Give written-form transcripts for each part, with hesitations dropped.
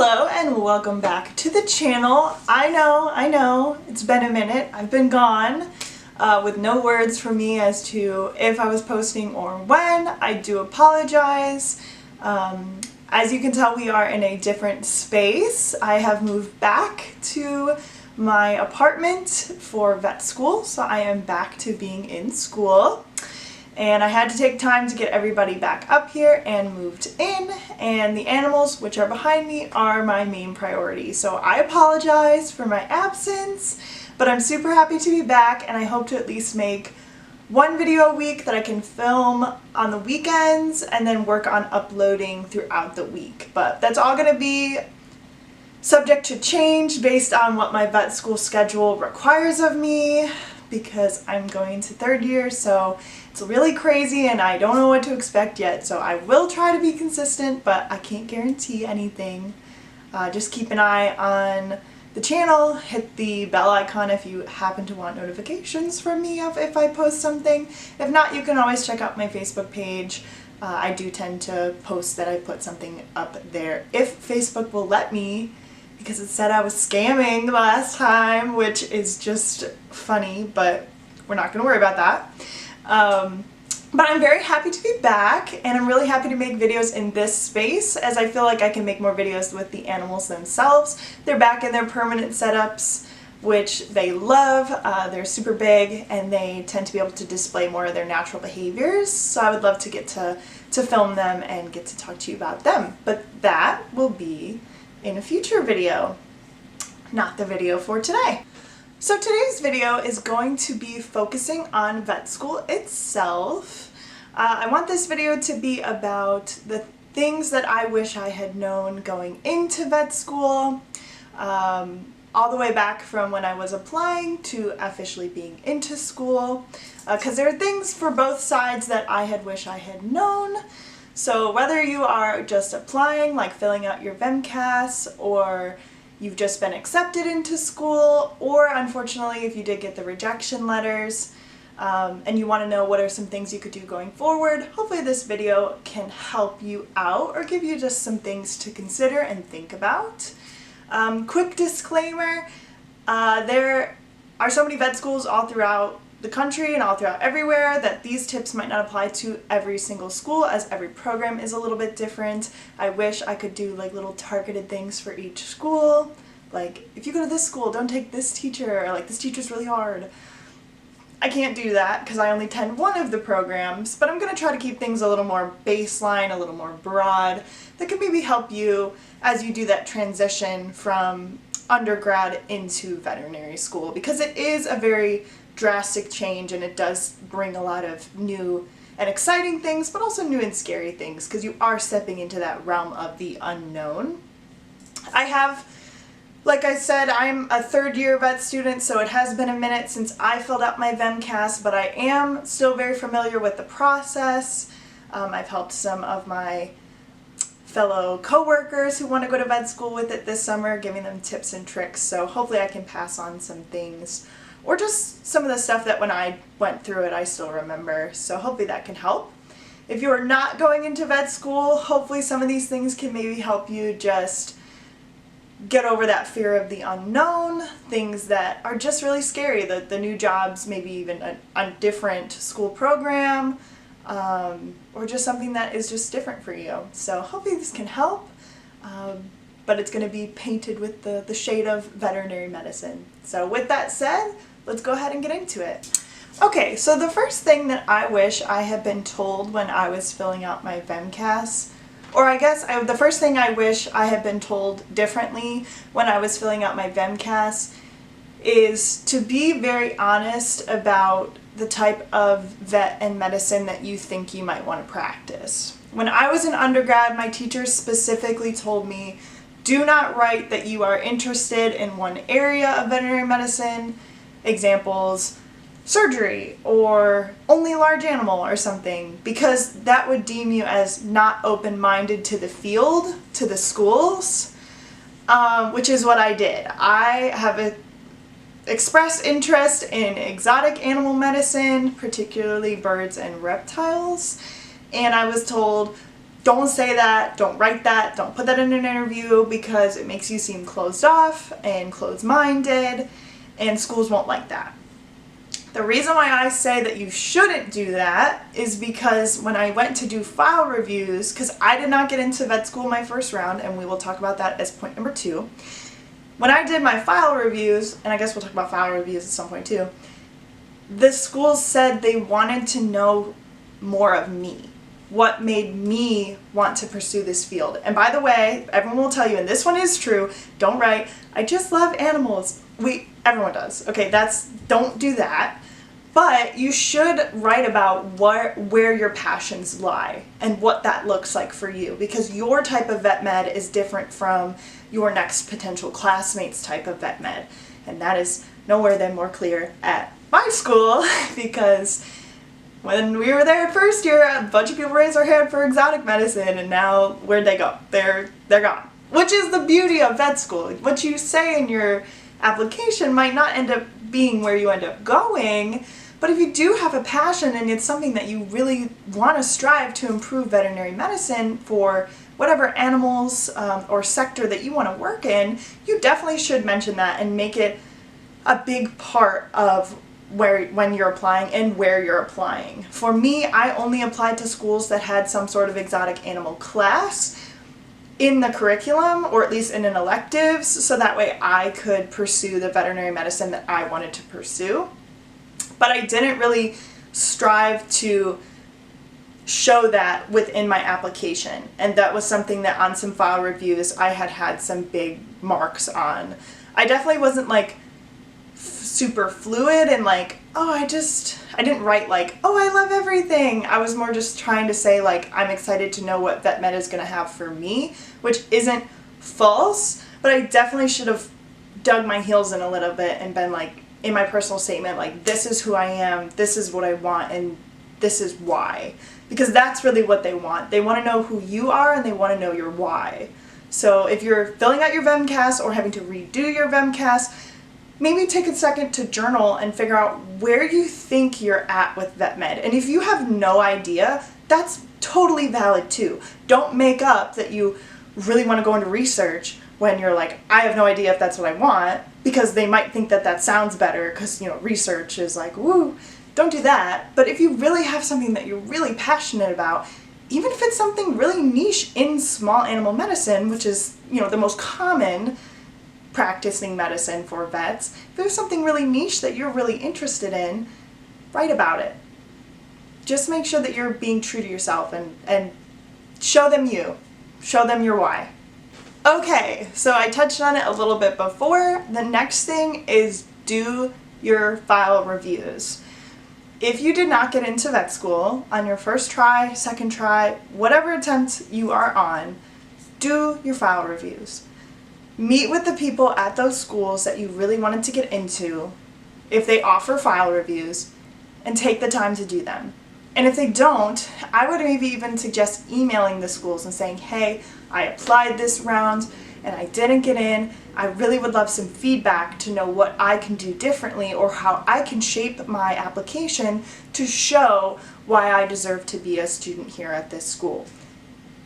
Hello and welcome back to the channel. I know, it's been a minute. I've been gone with no words from me as to if I was posting or when. I do apologize. As you can tell, we are in a different space. I have moved back to my apartment for vet school, so I am back to being in school. And I had to take time to get everybody back up here and moved in, and the animals, which are behind me, are my main priority. So I apologize for my absence, but I'm super happy to be back, and I hope to at least make one video a week that I can film on the weekends and then work on uploading throughout the week. But that's all going to be subject to change based on what my vet school schedule requires of me, because I'm going to third year, so it's really crazy and I don't know what to expect yet. So I will try to be consistent, but I can't guarantee anything. Just keep an eye on the channel, hit the bell icon if you happen to want notifications from me if I post something. If not, you can always check out my Facebook page. I do tend to post that I put something up there if Facebook will let me, because it said I was scamming the last time, which is just funny, but we're not going to worry about that. But I'm very happy to be back, and I'm really happy to make videos in this space, as I feel like I can make more videos with the animals themselves. They're back in their permanent setups, which they love. They're super big, and they tend to be able to display more of their natural behaviors, so I would love to get to film them and get to talk to you about them. But that will be in a future video, not the video for today. So today's video is going to be focusing on vet school itself. I want this video to be about the things that I wish I had known going into vet school, all the way back from when I was applying to officially being into school, because there are things for both sides that I had wished I had known. So whether you are just applying, like filling out your VEMCAS, or you've just been accepted into school, or unfortunately if you did get the rejection letters, and you want to know what are some things you could do going forward, hopefully this video can help you out or give you just some things to consider and think about. Quick disclaimer, there are so many vet schools all throughout the country and all throughout everywhere that these tips might not apply to every single school, as every program is a little bit different. I wish I could do like little targeted things for each school, like if you go to this school, don't take this teacher, or like this teacher's really hard. I can't do that because I only attend one of the programs, but I'm going to try to keep things a little more baseline, a little more broad, that can maybe help you as you do that transition from undergrad into veterinary school, because it is a very drastic change and it does bring a lot of new and exciting things, but also new and scary things, because you are stepping into that realm of the unknown. Like I said, I'm a third year vet student, so it has been a minute since I filled out my VEMCAS, but I am still very familiar with the process. I've helped some of my fellow co-workers who want to go to vet school with it this summer, giving them tips and tricks, so hopefully I can pass on some things, or just some of the stuff that when I went through it I still remember, so hopefully that can help. If you are not going into vet school, hopefully some of these things can maybe help you just get over that fear of the unknown, things that are just really scary, the new jobs, maybe even a different school program, or just something that is just different for you. So hopefully this can help, but it's going to be painted with the shade of veterinary medicine. So with that said, let's go ahead and get into it. Okay, so the first thing that I wish I had been told when I was filling out my VEMCAS, or I guess the first thing I wish I had been told differently when I was filling out my VEMCAS, is to be very honest about the type of vet and medicine that you think you might want to practice. When I was an undergrad, my teachers specifically told me, do not write that you are interested in one area of veterinary medicine, examples, surgery or only large animal or something, because that would deem you as not open-minded to the field, to the schools, which is what I did. I have expressed interest in exotic animal medicine, particularly birds and reptiles, and I was told, don't say that, don't write that, don't put that in an interview because it makes you seem closed off and closed-minded, and schools won't like that. The reason why I say that you shouldn't do that is because when I went to do file reviews, because I did not get into vet school my first round, and we will talk about that as point number 2. When I did my file reviews, and I guess we'll talk about file reviews at some point too, the schools said they wanted to know more of me. What made me want to pursue this field. And by the way, everyone will tell you, and this one is true, don't write, I just love animals. Everyone does. Okay, don't do that. But you should write about where your passions lie and what that looks like for you, because your type of vet med is different from your next potential classmate's type of vet med. And that is nowhere then more clear at my school, because when we were there first year, a bunch of people raised their hand for exotic medicine, and now where'd they go? They're gone. Which is the beauty of vet school. What you say in your application might not end up being where you end up going, but if you do have a passion and it's something that you really want to strive to improve veterinary medicine for whatever animals or sector that you want to work in, you definitely should mention that and make it a big part of when you're applying and where you're applying. For me, I only applied to schools that had some sort of exotic animal class in the curriculum, or at least in an electives, so that way I could pursue the veterinary medicine that I wanted to pursue. But I didn't really strive to show that within my application, and that was something that on some file reviews I had some big marks on. I definitely wasn't like super fluid and like, oh, I didn't write like, oh, I love everything. I was more just trying to say like, I'm excited to know what vet med is going to have for me, which isn't false, but I definitely should have dug my heels in a little bit and been like, in my personal statement, like, this is who I am, this is what I want, and this is why. Because that's really what they want. They want to know who you are, and they want to know your why. So if you're filling out your VEMCAS or having to redo your VEMCAS, maybe take a second to journal and figure out where you think you're at with vet med. And if you have no idea, that's totally valid too. Don't make up that you really want to go into research when you're like, I have no idea if that's what I want, because they might think that that sounds better because, research is like, woo, don't do that. But if you really have something that you're really passionate about, even if it's something really niche in small animal medicine, which is, the most common practicing medicine for vets, if there's something really niche that you're really interested in, write about it. Just make sure that you're being true to yourself and show them you. Show them your why. Okay, so I touched on it a little bit before. The next thing is do your file reviews. If you did not get into vet school on your first try, second try, whatever attempt you are on, do your file reviews. Meet with the people at those schools that you really wanted to get into, if they offer file reviews, and take the time to do them. And if they don't, I would maybe even suggest emailing the schools and saying, hey, I applied this round and I didn't get in. I really would love some feedback to know what I can do differently or how I can shape my application to show why I deserve to be a student here at this school.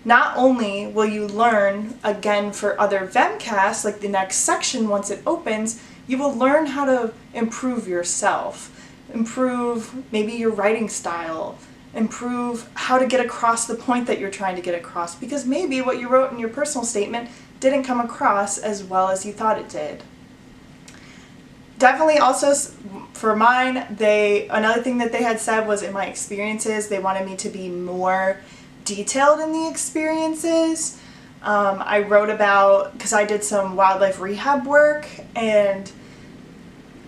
Not only will you learn, again, for other VEMCAS, like the next section once it opens, you will learn how to improve yourself, improve maybe your writing style, improve how to get across the point that you're trying to get across, because maybe what you wrote in your personal statement didn't come across as well as you thought it did. Definitely also, for mine, another thing that they had said was in my experiences, they wanted me to be more detailed in the experiences. I wrote about, because I did some wildlife rehab work, and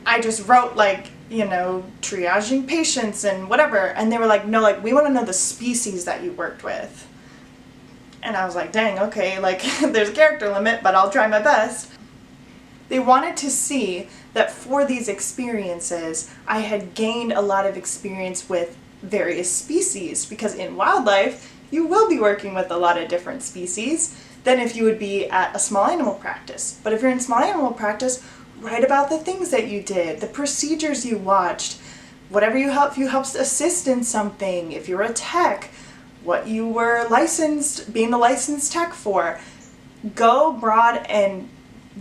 I just wrote like, triaging patients and whatever, and they were like, no, like, we want to know the species that you worked with. And I was like, dang, okay, like, there's a character limit, but I'll try my best. They wanted to see that for these experiences, I had gained a lot of experience with various species, because in wildlife, you will be working with a lot of different species than if you would be at a small animal practice. But if you're in small animal practice, write about the things that you did, the procedures you watched, whatever you helped assist in something, if you're a tech, what you were being the licensed tech for. Go broad and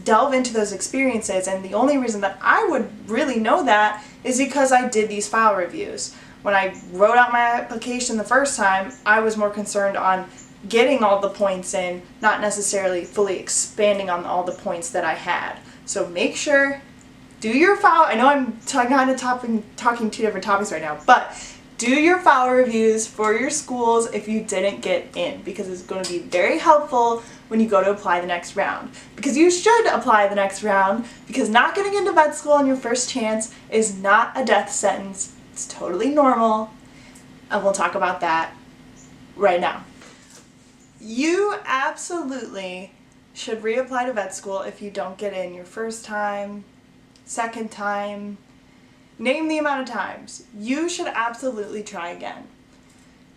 delve into those experiences, and the only reason that I would really know that is because I did these file reviews. When I wrote out my application the first time, I was more concerned on getting all the points in, not necessarily fully expanding on all the points that I had. So make sure, do your file, I know I'm kind of talking two different topics right now, but do your file reviews for your schools if you didn't get in, because it's going to be very helpful when you go to apply the next round. Because you should apply the next round, because not getting into vet school on your first chance is not a death sentence. It's totally normal, and we'll talk about that right now. You absolutely should reapply to vet school if you don't get in your first time, second time, name the amount of times. You should absolutely try again.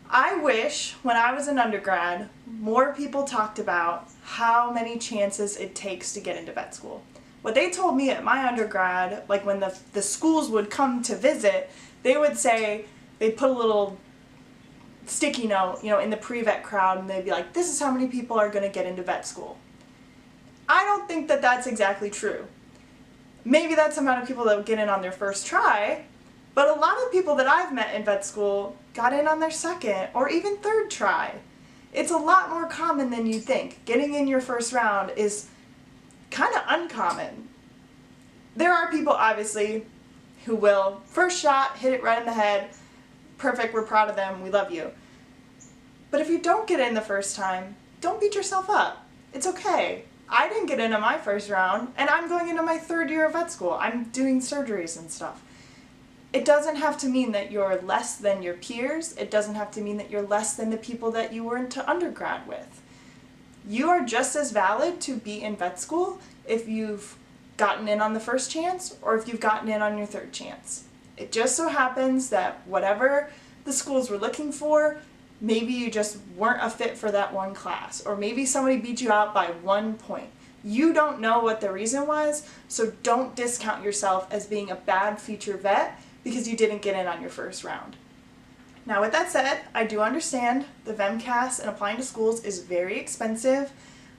I wish when I was an undergrad, more people talked about how many chances it takes to get into vet school. What they told me at my undergrad, like when the schools would come to visit, they would say, they'd put a little sticky note, in the pre-vet crowd, and they'd be like, this is how many people are going to get into vet school. I don't think that that's exactly true. Maybe that's the amount of people that would get in on their first try, but a lot of people that I've met in vet school got in on their second or even third try. It's a lot more common than you think. Getting in your first round is kind of uncommon. There are people, obviously, who will first shot, hit it right in the head, perfect, we're proud of them, we love you. But if you don't get in the first time, don't beat yourself up. It's okay. I didn't get into my first round, and I'm going into my third year of vet school. I'm doing surgeries and stuff. It doesn't have to mean that you're less than your peers. It doesn't have to mean that you're less than the people that you were into undergrad with. You are just as valid to be in vet school if you've gotten in on the first chance or if you've gotten in on your third chance. It just so happens that whatever the schools were looking for, maybe you just weren't a fit for that one class, or maybe somebody beat you out by 1 point. You don't know what the reason was, so don't discount yourself as being a bad future vet because you didn't get in on your first round. Now, with that said, I do understand the VEMCAS and applying to schools is very expensive.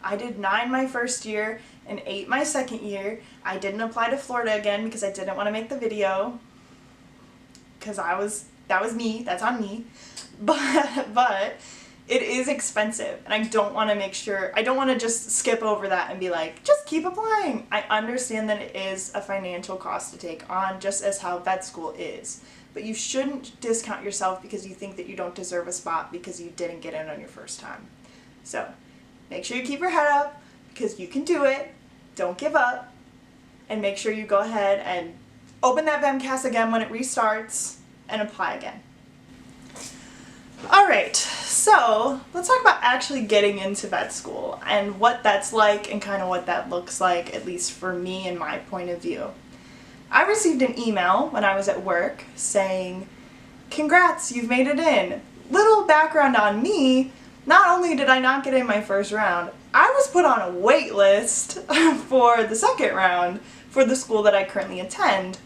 I did 9 my first year and 8 my second year. I didn't apply to Florida again because I didn't want to make the video, because that was me, that's on me. But it is expensive, and I don't want to just skip over that and be like, just keep applying. I understand that it is a financial cost to take on, just as how vet school is. But you shouldn't discount yourself because you think that you don't deserve a spot because you didn't get in on your first time. So make sure you keep your head up, because you can do it. Don't give up, and make sure you go ahead and open that VEMCAS again when it restarts and apply again. Alright, so let's talk about actually getting into vet school and what that's like and kind of what that looks like, at least for me and my point of view. I received an email when I was at work saying, congrats, you've made it in. Little background on me, not only did I not get in my first round, I was put on a wait list for the second round for the school that I currently attend.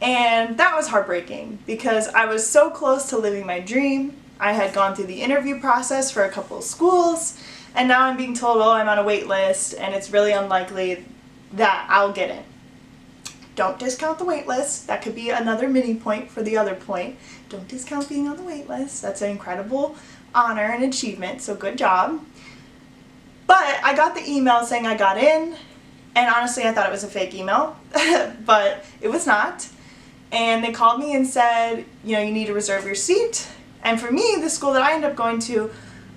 And that was heartbreaking because I was so close to living my dream. I had gone through the interview process for a couple of schools, and now I'm being told, oh, I'm on a wait list, and it's really unlikely that I'll get in. Don't discount the wait list. That could be another mini point for the other point. Don't discount being on the wait list. That's an incredible honor and achievement, so good job. But I got the email saying I got in, and honestly I thought it was a fake email, but it was not. And they called me and said, you need to reserve your seat. And for me, the school that I end up going to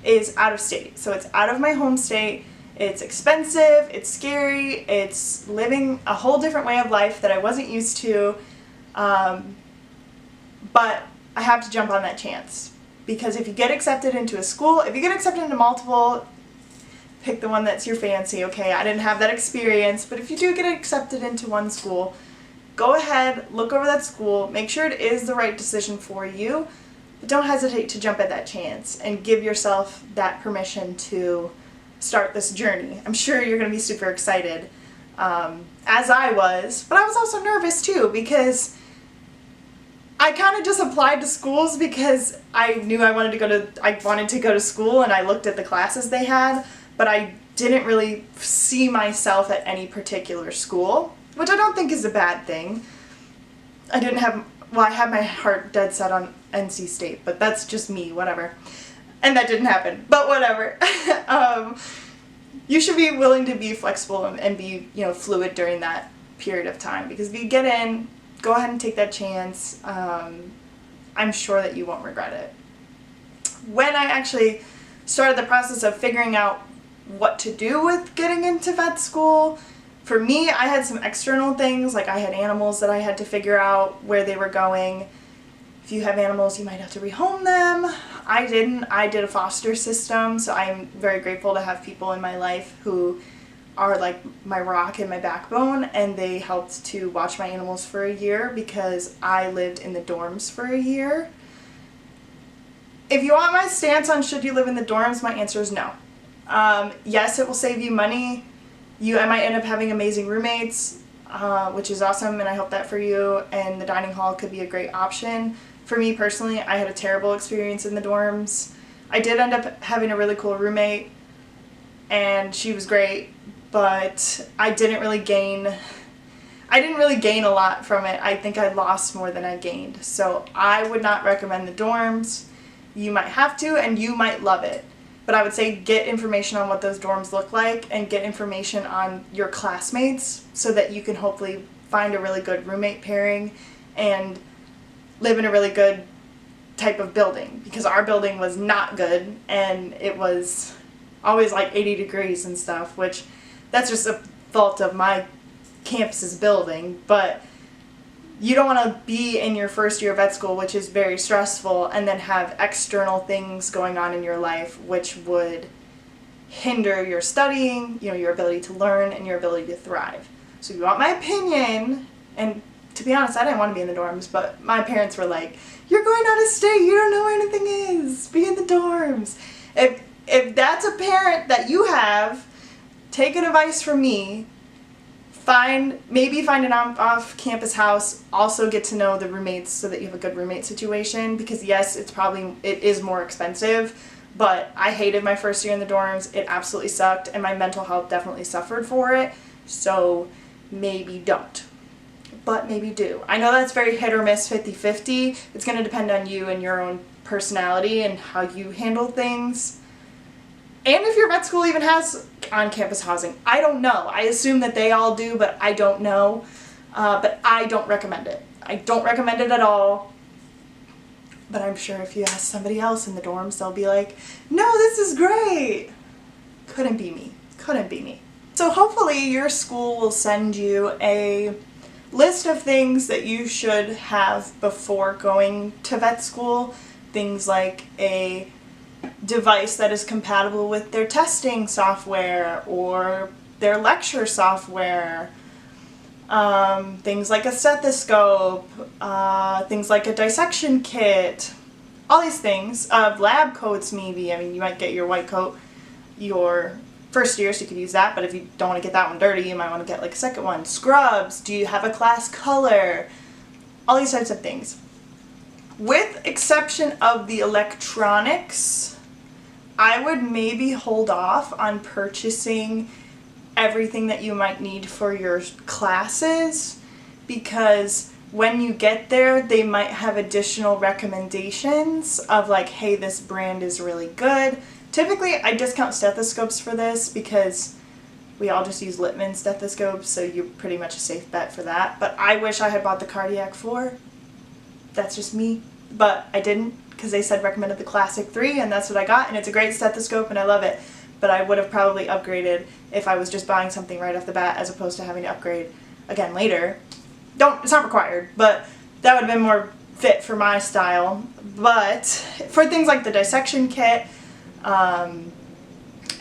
is out of state. So it's out of my home state. It's expensive, it's scary, it's living a whole different way of life that I wasn't used to. But I have to jump on that chance. Because if you get accepted into a school, if you get accepted into multiple, pick the one that's your fancy, okay? I didn't have that experience, but if you do get accepted into one school, go ahead, look over that school, make sure it is the right decision for you, but don't hesitate to jump at that chance and give yourself that permission to start this journey. I'm sure you're going to be super excited, as I was, but I was also nervous too because I I kind of just applied to schools because I knew I wanted to go to school, and I looked at the classes they had, but I didn't really see myself at any particular school, which I don't think is a bad thing. I had my heart dead set on NC State, but that's just me, whatever. And that didn't happen, but whatever. You should be willing to be flexible and be, fluid during that period of time, because if you get in, go ahead and take that chance. I'm sure that you won't regret it. When I actually started the process of figuring out what to do with getting into vet school, for me, I had some external things, like I had animals that I had to figure out where they were going. If you have animals, you might have to rehome them. I didn't. I did a foster system, so I'm very grateful to have people in my life who are like my rock and my backbone, and they helped to watch my animals for a year because I lived in the dorms for a year. If you want my stance on should you live in the dorms, my answer is no. Yes, it will save you money. I might end up having amazing roommates, which is awesome, and I hope that for you, and the dining hall could be a great option. For me personally, I had a terrible experience in the dorms. I did end up having a really cool roommate, and she was great, but I didn't really gain a lot from it. I think I lost more than I gained. So I would not recommend the dorms. You might have to, and you might love it. But I would say get information on what those dorms look like, and get information on your classmates so that you can hopefully find a really good roommate pairing and live in a really good type of building, because our building was not good, and it was always like 80 degrees and stuff, which that's just a fault of my campus's building. But you don't want to be in your first year of vet school, which is very stressful, and then have external things going on in your life which would hinder your studying, your ability to learn, and your ability to thrive. So if you want my opinion, and to be honest, I didn't want to be in the dorms, but my parents were like, you're going out of state, you don't know where anything is, be in the dorms. If that's a parent that you have, take an advice from me. Maybe find an off-campus house. Also get to know the roommates so that you have a good roommate situation, because yes, it is more expensive, but I hated my first year in the dorms. It absolutely sucked, and my mental health definitely suffered for it. So maybe don't, but maybe do. I know that's very hit or miss, 50-50. It's going to depend on you and your own personality and how you handle things. And if your vet school even has on-campus housing. I don't know. I assume that they all do, but I don't know. But I don't recommend it. I don't recommend it at all. But I'm sure if you ask somebody else in the dorms, they'll be like, no, this is great. Couldn't be me. Couldn't be me. So hopefully your school will send you a list of things that you should have before going to vet school. Things like a device that is compatible with their testing software or their lecture software, things like a stethoscope, things like a dissection kit, all these things, lab coats maybe. I mean, you might get your white coat your first year, so you could use that, but if you don't want to get that one dirty, you might want to get like a second one. Scrubs, do you have a class color? All these types of things. With exception of the electronics, I would maybe hold off on purchasing everything that you might need for your classes, because when you get there, they might have additional recommendations of like, hey, this brand is really good. Typically, I discount stethoscopes for this because we all just use Littmann stethoscopes, so you're pretty much a safe bet for that. But I wish I had bought the Cardiac 4. That's just me. But I didn't, because they said recommended the Classic 3, and that's what I got, and it's a great stethoscope, and I love it. But I would have probably upgraded if I was just buying something right off the bat, as opposed to having to upgrade again later. It's not required, but that would have been more fit for my style. But for things like the dissection kit,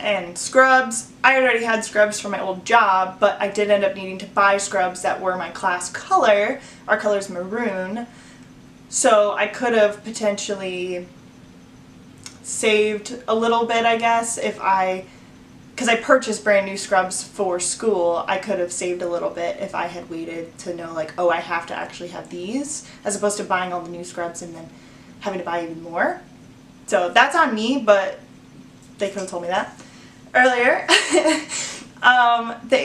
and scrubs, I already had scrubs for my old job, but I did end up needing to buy scrubs that were my class color. Our color's maroon. So I could have potentially saved a little bit, I guess, if I because I purchased brand new scrubs for school, I could have saved a little bit if I had waited to know like, oh, I have to actually have these, as opposed to buying all the new scrubs and then having to buy even more. So that's on me, but they could have told me that earlier.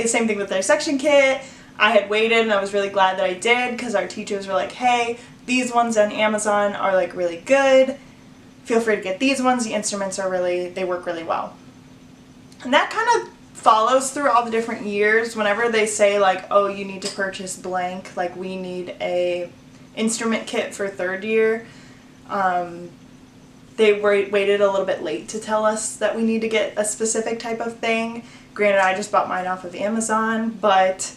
Same thing with their section kit. I had waited and I was really glad that I did, because our teachers were like, hey, these ones on Amazon are like really good. Feel free to get these ones. The instruments are they work really well. And that kind of follows through all the different years. Whenever they say like, oh, you need to purchase blank, like we need a instrument kit for third year, they waited a little bit late to tell us that we need to get a specific type of thing. Granted, I just bought mine off of Amazon, but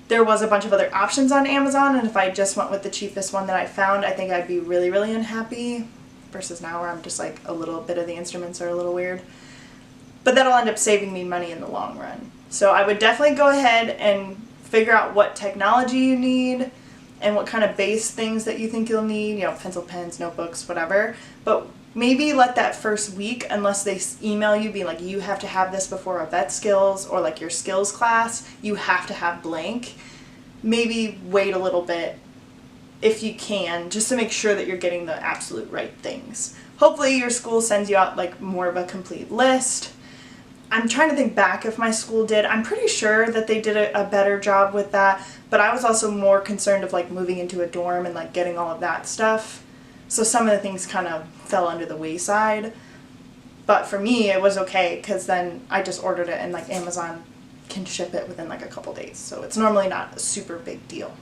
there was a bunch of other options on Amazon, and if I just went with the cheapest one that I found, I think I'd be really, really unhappy, versus now where I'm just like, a little bit of the instruments are a little weird. But that'll end up saving me money in the long run. So I would definitely go ahead and figure out what technology you need and what kind of base things that you think you'll need, you know, pencil, pens, notebooks, whatever. But maybe let that first week, unless they email you being like, you have to have this before a vet skills or like your skills class, you have to have blank. Maybe wait a little bit if you can, just to make sure that you're getting the absolute right things. Hopefully your school sends you out like more of a complete list. I'm trying to think back if my school did. I'm pretty sure that they did a better job with that, but I was also more concerned of like moving into a dorm and like getting all of that stuff. So some of the things kind of fell under the wayside. But for me, it was okay, because then I just ordered it and like Amazon can ship it within like a couple days. So it's normally not a super big deal.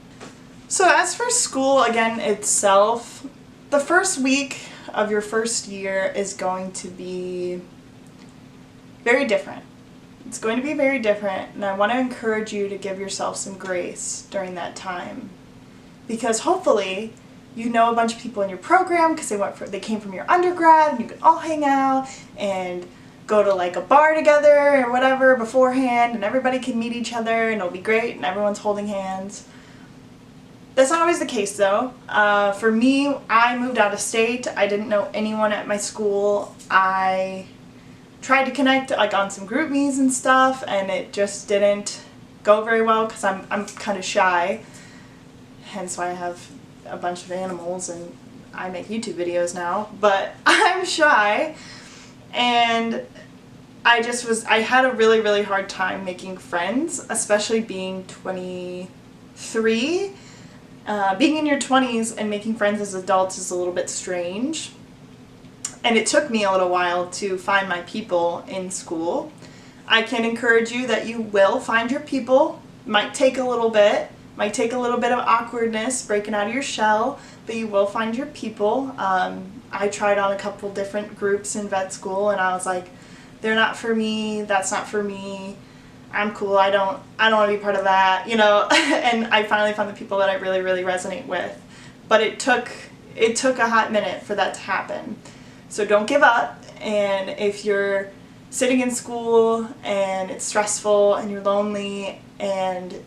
So as for school again itself, the first week of your first year is going to be very different. It's going to be very different, and I want to encourage you to give yourself some grace during that time, because hopefully you know a bunch of people in your program because they came from your undergrad, and you can all hang out and go to like a bar together or whatever beforehand, and everybody can meet each other and it'll be great and everyone's holding hands. That's not always the case though. For me, I moved out of state. I didn't know anyone at my school. I tried to connect like on some group meets and stuff, and it just didn't go very well because I'm kind of shy, hence why I have a bunch of animals and I make YouTube videos now. But I'm shy, and I had a really, really hard time making friends, especially being 23. Being in your 20s and making friends as adults is a little bit strange. And it took me a little while to find my people in school. I can encourage you that you will find your people. Might take a little bit of awkwardness, breaking out of your shell, but you will find your people. I tried on a couple different groups in vet school, and I was like, they're not for me, that's not for me, I'm cool, I don't want to be part of that, you know. And I finally found the people that I really, really resonate with. But it took a hot minute for that to happen. So don't give up, and if you're sitting in school and it's stressful and you're lonely and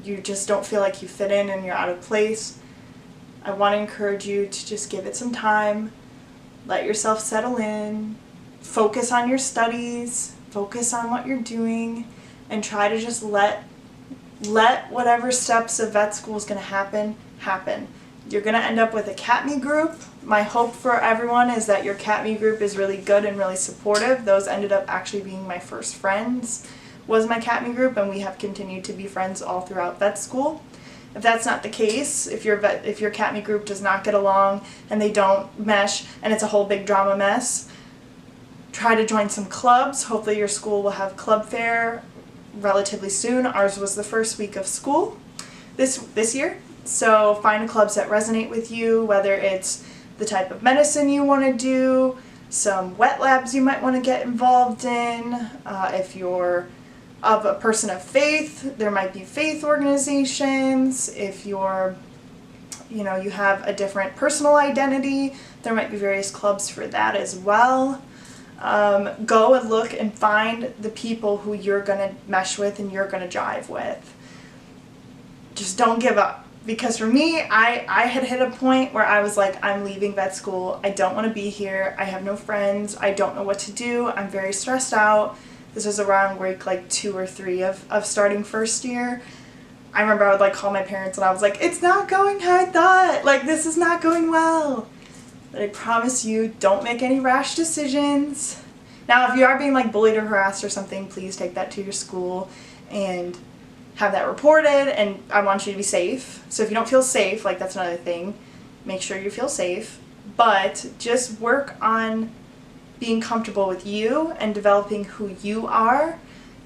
you just don't feel like you fit in and you're out of place, I want to encourage you to just give it some time, let yourself settle in, focus on your studies, focus on what you're doing, and try to just let whatever steps of vet school is going to happen. You're going to end up with a CATME group. My hope for everyone is that your CATME group is really good and really supportive. Those ended up actually being my first friends, was my CATME group, and we have continued to be friends all throughout vet school. If that's not the case, if your CATME group does not get along and they don't mesh and it's a whole big drama mess, try to join some clubs. Hopefully your school will have club fair relatively soon. Ours was the first week of school this year. So find clubs that resonate with you, whether it's the type of medicine you want to do, some wet labs you might want to get involved in. If you're of a person of faith, there might be faith organizations. If you have a different personal identity, there might be various clubs for that as well. Go and look and find the people who you're going to mesh with and you're going to jive with. Just don't give up. Because for me, I had hit a point where I was like, I'm leaving vet school. I don't want to be here. I have no friends. I don't know what to do. I'm very stressed out. This was around week like 2 or 3 of starting first year. I remember I would like call my parents and I was like, it's not going how I thought. Like, this is not going well. But I promise you, don't make any rash decisions. Now, if you are being like bullied or harassed or something, please take that to your school and have that reported, and I want you to be safe. So if you don't feel safe, like that's another thing, make sure you feel safe. But just work on being comfortable with you and developing who you are.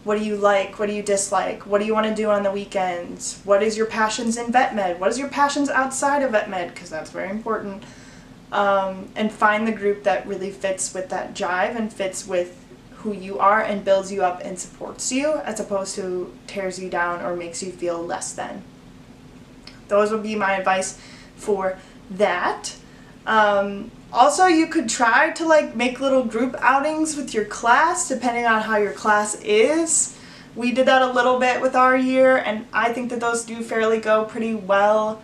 What do you like? What do you dislike? What do you want to do on the weekends? What is your passions in vet med? What is your passions outside of vet med? Because that's very important. And find the group that really fits with that jive and fits with who you are and builds you up and supports you, as opposed to tears you down or makes you feel less than. Those would be my advice for that. Also, you could try to like make little group outings with your class depending on how your class is. We did that a little bit with our year, and I think that those do fairly go pretty well.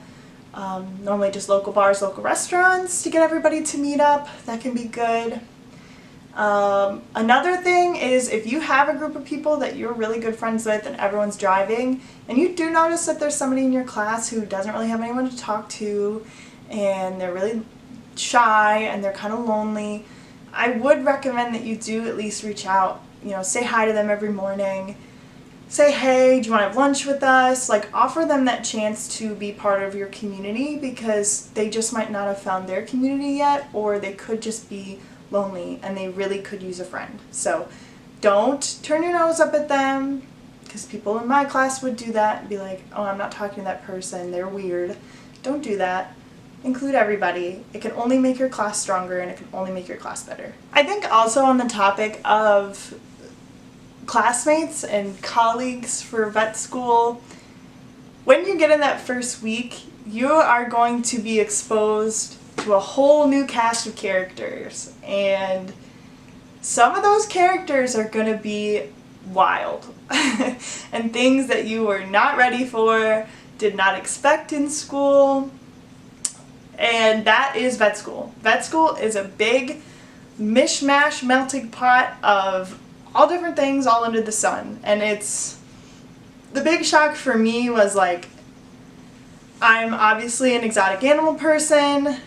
Normally just local bars, local restaurants to get everybody to meet up. That can be good. Another thing is, if you have a group of people that you're really good friends with and everyone's driving, and you do notice that there's somebody in your class who doesn't really have anyone to talk to and they're really shy and they're kind of lonely, I would recommend that you do at least reach out, say hi to them every morning. Say, hey, do you want to have lunch with us? Like, offer them that chance to be part of your community, because they just might not have found their community yet, or they could just be lonely and they really could use a friend. So don't turn your nose up at them, because people in my class would do that and be like, oh, I'm not talking to that person, they're weird. Don't do that. Include everybody. It can only make your class stronger, and it can only make your class better. I think also on the topic of classmates and colleagues for vet school, when you get in that first week, you are going to be exposed to a whole new cast of characters, and some of those characters are going to be wild and things that you were not ready for, did not expect in school. And that is vet school. Vet school is a big mishmash melting pot of all different things all under the sun. And the big shock for me was like, I'm obviously an exotic animal person,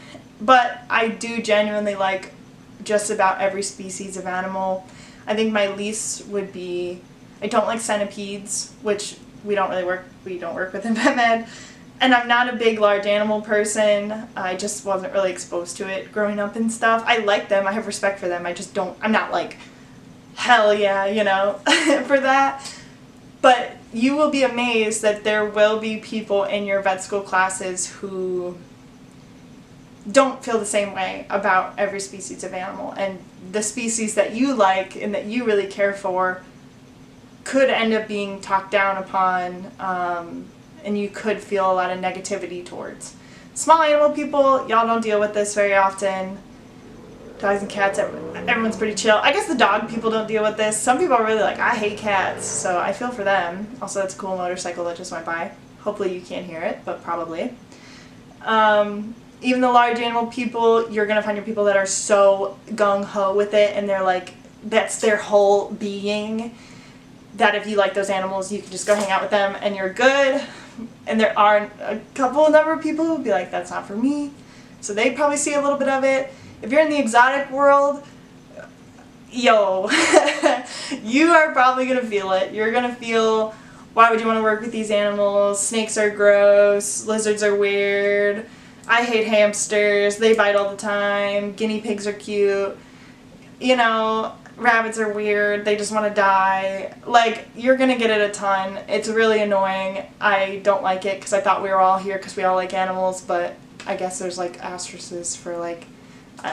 but I do genuinely like just about every species of animal. I think my least would be, I don't like centipedes, which we don't work with in vet med. And I'm not a big large animal person. I just wasn't really exposed to it growing up and stuff. I like them, I have respect for them, I'm not like, hell yeah, for that. But you will be amazed that there will be people in your vet school classes who don't feel the same way about every species of animal. And the species that you like and that you really care for could end up being talked down upon, and you could feel a lot of negativity towards. Small animal people, y'all don't deal with this very often. Dogs and cats, everyone's pretty chill. I guess the dog people don't deal with this. Some people are really like, I hate cats, so I feel for them. Also, that's a cool motorcycle that just went by. Hopefully you can't hear it, but probably. Even the large animal people, you're going to find your people that are so gung-ho with it, and they're like, that's their whole being, that if you like those animals, you can just go hang out with them and you're good. And there are a number of people who would be like, that's not for me. So they probably see a little bit of it. If you're in the exotic world, yo, you are probably going to feel it. You're going to feel, why would you want to work with these animals? Snakes are gross. Lizards are weird. I hate hamsters. They bite all the time. Guinea pigs are cute. Rabbits are weird, they just want to die. Like, you're gonna get it a ton. It's really annoying. I don't like it because I thought we were all here because we all like animals, but I guess there's like asterisks for like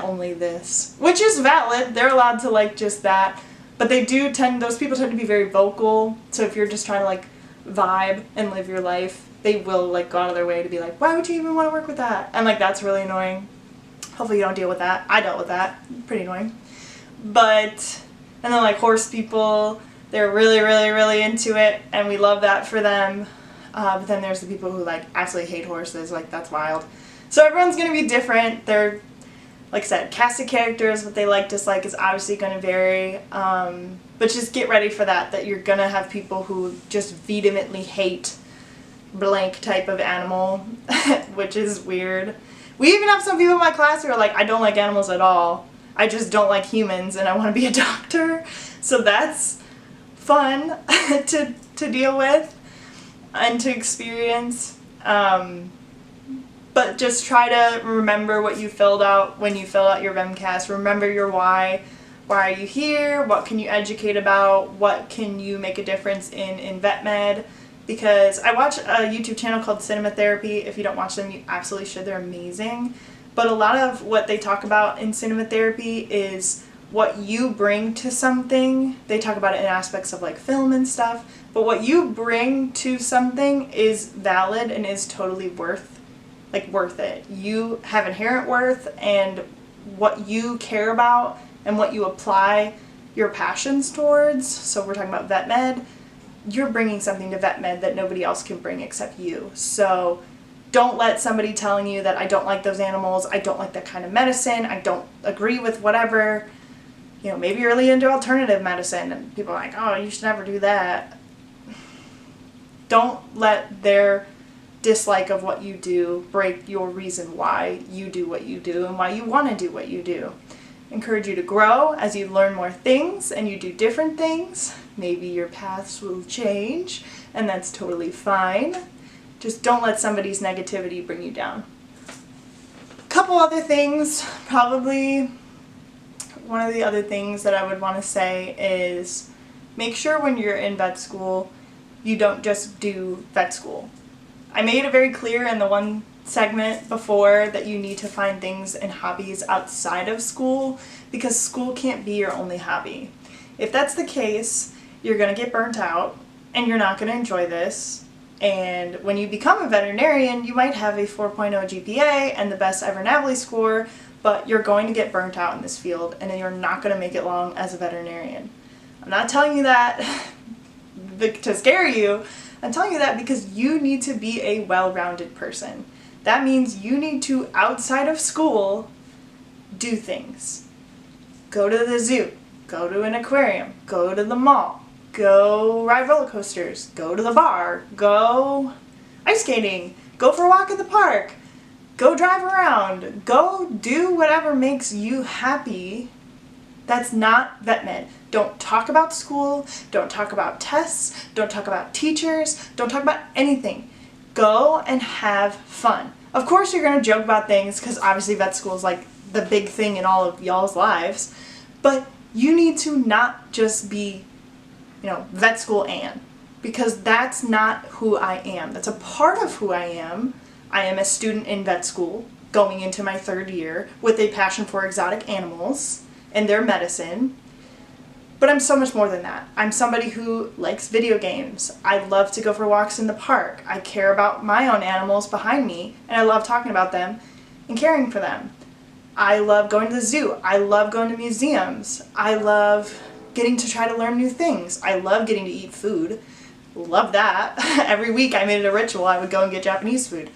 only this, which is valid. They're allowed to like just that, but those people tend to be very vocal. So if you're just trying to like vibe and live your life, they will like go out of their way to be like, why would you even want to work with that? And like, that's really annoying. Hopefully you don't deal with that. I dealt with that. Pretty annoying. And then like horse people, they're really, really, really into it, and we love that for them. But then there's the people who like absolutely hate horses, like that's wild. So everyone's gonna be different. Like I said, cast of characters, what they like, dislike is obviously going to vary. But just get ready for that you're going to have people who just vehemently hate blank type of animal, which is weird. We even have some people in my class who are like, I don't like animals at all. I just don't like humans and I want to be a doctor. So that's fun to deal with and to experience. But just try to remember what you filled out when you fill out your VEMCAS. Remember your why. Why are you here? What can you educate about? What can you make a difference in vet med? Because I watch a YouTube channel called Cinema Therapy. If you don't watch them, you absolutely should. They're amazing. But a lot of what they talk about in Cinema Therapy is what you bring to something. They talk about it in aspects of like film and stuff. But what you bring to something is valid and is totally worth it. You have inherent worth, and what you care about and what you apply your passions towards. So we're talking about vet med. You're bringing something to vet med that nobody else can bring except you. So don't let somebody telling you that I don't like those animals, I don't like that kind of medicine, I don't agree with whatever. You know, maybe you're really into alternative medicine and people are like, oh, you should never do that. Don't let their dislike of what you do break your reason why you do what you do and why you want to do what you do. Encourage you to grow as you learn more things and you do different things. Maybe your paths will change, and that's totally fine. Just don't let somebody's negativity bring you down. A couple other things, probably one of the other things that I would want to say is make sure when you're in vet school, you don't just do vet school. I made it very clear in the one segment before that you need to find things and hobbies outside of school, because school can't be your only hobby. If that's the case, you're going to get burnt out and you're not going to enjoy this. And when you become a veterinarian, you might have a 4.0 GPA and the best ever NAVLE score, but you're going to get burnt out in this field and you're not going to make it long as a veterinarian. I'm not telling you that to scare you. I'm telling you that because you need to be a well-rounded person. That means you need to, outside of school, do things. Go to the zoo, go to an aquarium, go to the mall, go ride roller coasters, go to the bar, go ice skating, go for a walk at the park, go drive around, go do whatever makes you happy. That's not vet med. Don't talk about school, don't talk about tests, don't talk about teachers, don't talk about anything. Go and have fun. Of course you're going to joke about things because obviously vet school is like the big thing in all of y'all's lives, but you need to not just be, vet school Ann, because that's not who I am. That's a part of who I am. I am a student in vet school going into my 3rd year with a passion for exotic animals and their medicine. But I'm so much more than that. I'm somebody who likes video games. I love to go for walks in the park. I care about my own animals behind me, and I love talking about them and caring for them. I love going to the zoo. I love going to museums. I love getting to try to learn new things. I love getting to eat food. Love that. Every week I made it a ritual. I would go and get Japanese food.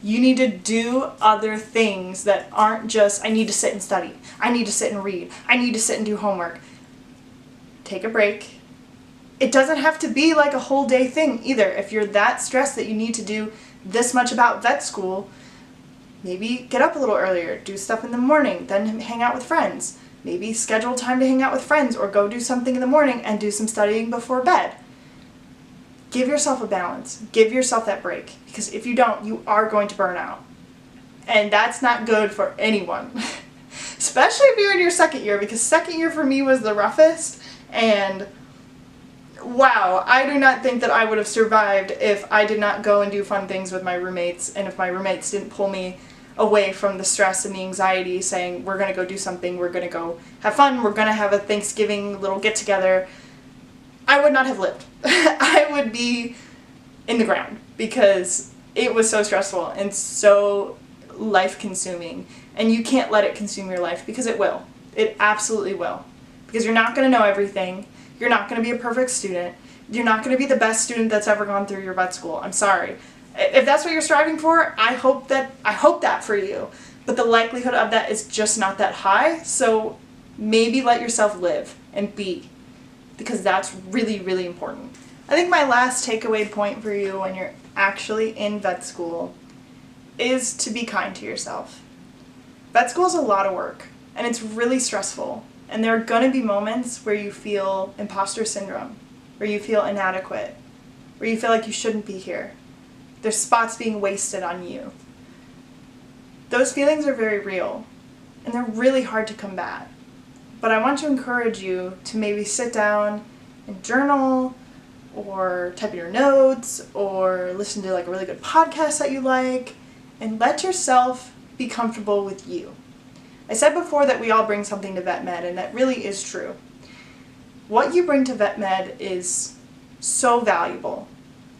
You need to do other things that aren't just, I need to sit and study. I need to sit and read. I need to sit and do homework. Take a break. It doesn't have to be like a whole day thing either. If you're that stressed that you need to do this much about vet school, maybe get up a little earlier, do stuff in the morning, then hang out with friends. Maybe schedule time to hang out with friends or go do something in the morning and do some studying before bed. Give yourself a balance. Give yourself that break, because if you don't, you are going to burn out. And that's not good for anyone. Especially if you're in your 2nd year, because 2nd year for me was the roughest. And wow, I do not think that I would have survived if I did not go and do fun things with my roommates, and if my roommates didn't pull me away from the stress and the anxiety, saying we're going to go do something, we're going to go have fun, we're going to have a Thanksgiving little get-together. I would not have lived. I would be in the ground because it was so stressful and so life-consuming, and you can't let it consume your life, because it will. It absolutely will. Because you're not going to know everything. You're not going to be a perfect student. You're not going to be the best student that's ever gone through your vet school. I'm sorry. If that's what you're striving for, I hope that for you. but the likelihood of that is just not that high. So maybe let yourself live and be, because that's really, really important. I think my last takeaway point for you when you're actually in vet school is to be kind to yourself. Vet school is a lot of work, and it's really stressful, and there are going to be moments where you feel imposter syndrome, where you feel inadequate, where you feel like you shouldn't be here. There's spots being wasted on you. Those feelings are very real, and they're really hard to combat. But I want to encourage you to maybe sit down and journal, or type in your notes, or listen to like a really good podcast that you like, and let yourself be comfortable with you. I said before that we all bring something to vet med, and that really is true. What you bring to vet med is so valuable.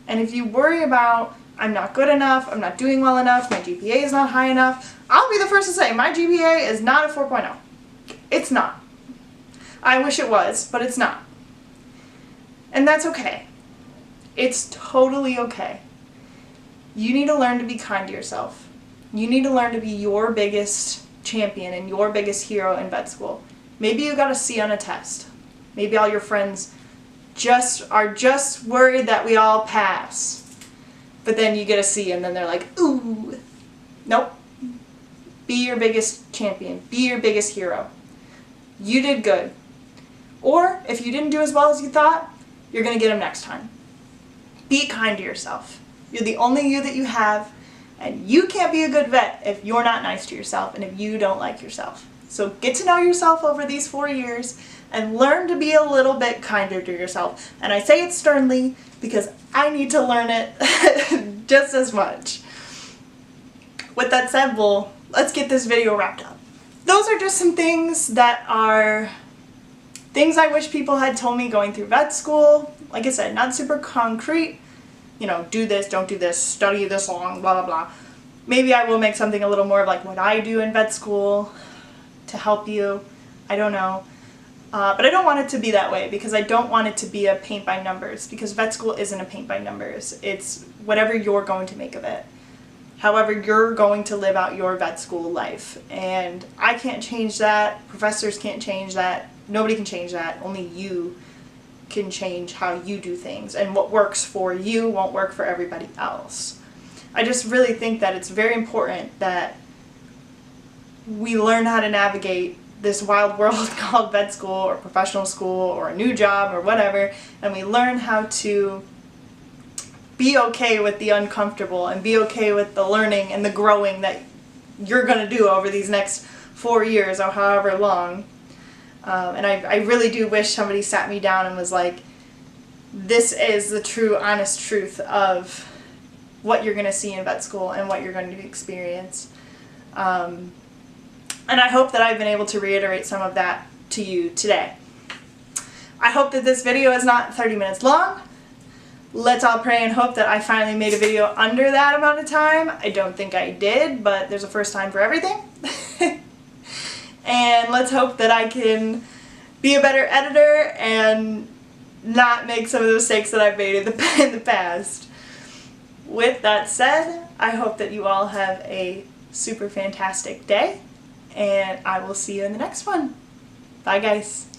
And if you worry about, I'm not good enough, I'm not doing well enough, my GPA is not high enough, I'll be the first to say my GPA is not a 4.0. It's not. I wish it was, but it's not. And that's okay. It's totally okay. You need to learn to be kind to yourself. You need to learn to be your biggest champion and your biggest hero in vet school. Maybe you got a C on a test. Maybe all your friends are just worried that we all pass. But then you get a C and then they're like, ooh. Nope. Be your biggest champion. Be your biggest hero. You did good. Or if you didn't do as well as you thought, you're going to get them next time. Be kind to yourself. You're the only you that you have, and you can't be a good vet if you're not nice to yourself and if you don't like yourself. So get to know yourself over these 4 years and learn to be a little bit kinder to yourself. And I say it sternly because I need to learn it just as much. With that said, let's get this video wrapped up. Those are just some things that are things I wish people had told me going through vet school. Like I said, not super concrete. You know, do this, don't do this, study this long, blah, blah, blah. Maybe I will make something a little more of like what I do in vet school to help you. I don't know. But I don't want it to be that way, because I don't want it to be a paint by numbers, because vet school isn't a paint by numbers. It's whatever you're going to make of it. However, you're going to live out your vet school life. And I can't change that. Professors can't change that. Nobody can change that. Only you can change how you do things. And what works for you won't work for everybody else. I just really think that it's very important that we learn how to navigate this wild world called vet school or professional school or a new job or whatever, and we learn how to be okay with the uncomfortable and be okay with the learning and the growing that you're going to do over these next 4 years or however long. And I really do wish somebody sat me down and was like, this is the true, honest truth of what you're going to see in vet school and what you're going to experience. And I hope that I've been able to reiterate some of that to you today. I hope that this video is not 30 minutes long. Let's all pray and hope that I finally made a video under that amount of time. I don't think I did, but there's a first time for everything. And let's hope that I can be a better editor and not make some of the mistakes that I've made in the past. With that said, I hope that you all have a super fantastic day, and I will see you in the next one. Bye, guys.